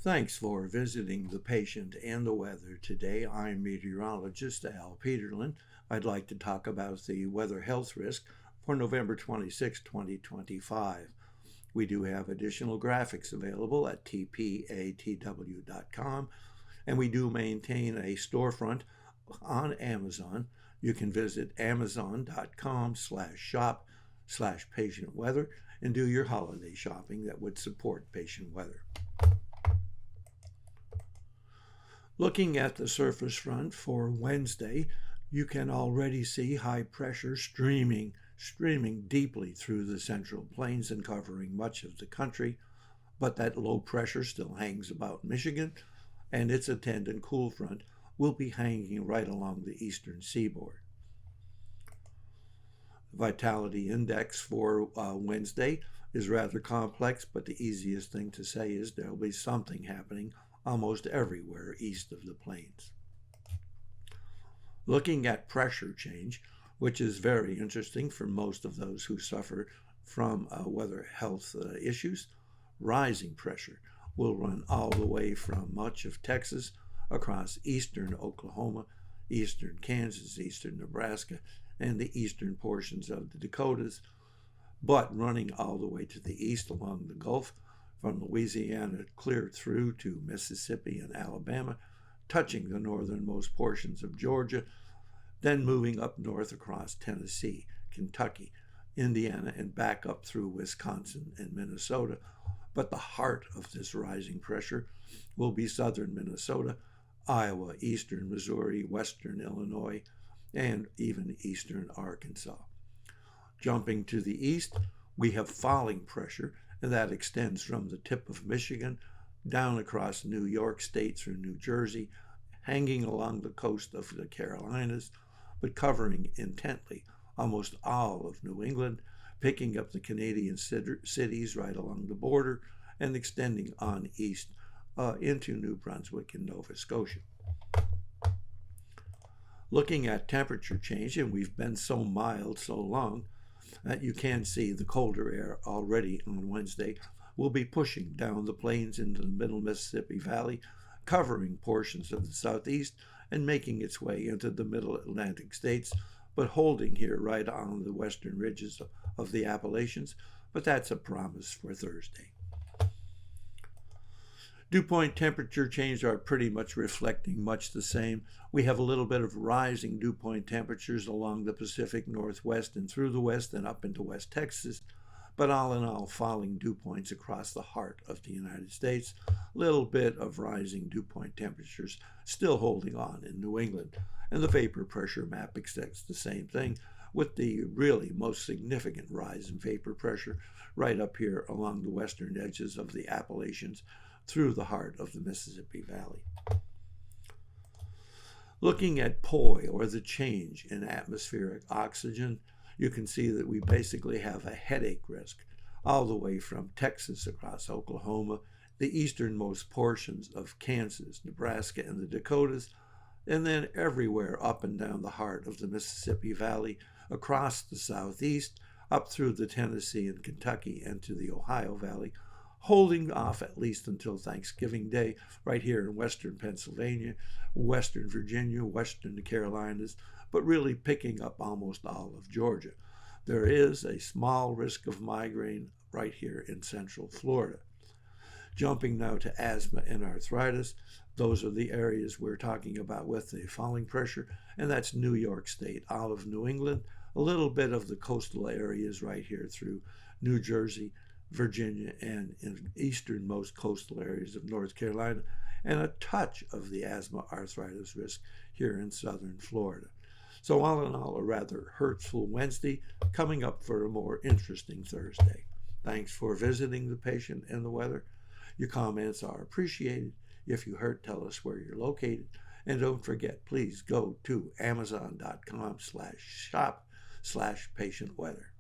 Thanks for visiting the patient and the weather today. I'm meteorologist Al Peterlin. I'd like to talk about the weather health risk for November 26, 2025. We do have additional graphics available at tpatw.com, and we do maintain a storefront on Amazon. You can visit amazon.com/shop/patient weather and do your holiday shopping that would support patient weather. Looking at the surface front for Wednesday, you can already see high pressure streaming deeply through the central plains and covering much of the country, but that low pressure still hangs about Michigan, and its attendant cool front will be hanging right along the eastern seaboard. Vitality index for Wednesday is rather complex, but the easiest thing to say is there'll be something happening almost everywhere east of the plains. Looking at pressure change, which is very interesting for most of those who suffer from weather health issues, rising pressure will run all the way from much of Texas across eastern Oklahoma, eastern Kansas, eastern Nebraska, and the eastern portions of the Dakotas, but running all the way to the east along the Gulf, from Louisiana clear through to Mississippi and Alabama, touching the northernmost portions of Georgia, then moving up north across Tennessee, Kentucky, Indiana, and back up through Wisconsin and Minnesota. But the heart of this rising pressure will be southern Minnesota, Iowa, eastern Missouri, western Illinois, and even eastern Arkansas. Jumping to the east, we have falling pressure, and that extends from the tip of Michigan down across New York State through New Jersey, hanging along the coast of the Carolinas, but covering intently almost all of New England, picking up the Canadian cities right along the border and extending on east into New Brunswick and Nova Scotia. Looking at temperature change, and we've been so mild so long, that you can see the colder air already on Wednesday will be pushing down the plains into the middle Mississippi Valley, covering portions of the southeast and making its way into the middle Atlantic states, but holding here right on the western ridges of the Appalachians. But that's a promise for Thursday. Dew point temperature changes are pretty much reflecting much the same. We have a little bit of rising dew point temperatures along the Pacific Northwest and through the west and up into West Texas, but all in all, falling dew points across the heart of the United States. A little bit of rising dew point temperatures still holding on in New England, and the vapor pressure map expects the same thing, with the really most significant rise in vapor pressure right up here along the western edges of the Appalachians, through the heart of the Mississippi Valley. Looking at POI, or the change in atmospheric oxygen, you can see that we basically have a headache risk all the way from Texas across Oklahoma, the easternmost portions of Kansas, Nebraska, and the Dakotas, and then everywhere up and down the heart of the Mississippi Valley, across the southeast, up through the Tennessee and Kentucky and to the Ohio Valley, holding off at least until Thanksgiving Day right here in western Pennsylvania, western Virginia, western Carolinas, but really picking up almost all of Georgia. There is a small risk of migraine right here in central Florida. Jumping now to asthma and arthritis, those are the areas we're talking about with the falling pressure, and that's New York State, all of New England, a little bit of the coastal areas right here through New Jersey, Virginia, and in easternmost coastal areas of North Carolina, and a touch of the asthma arthritis risk here in southern Florida. So all in all, a rather hurtful Wednesday, coming up for a more interesting Thursday. Thanks for visiting the patient and the weather. Your comments are appreciated. If you hurt, tell us where you're located. And don't forget, please go to amazon.com/shop/patient weather.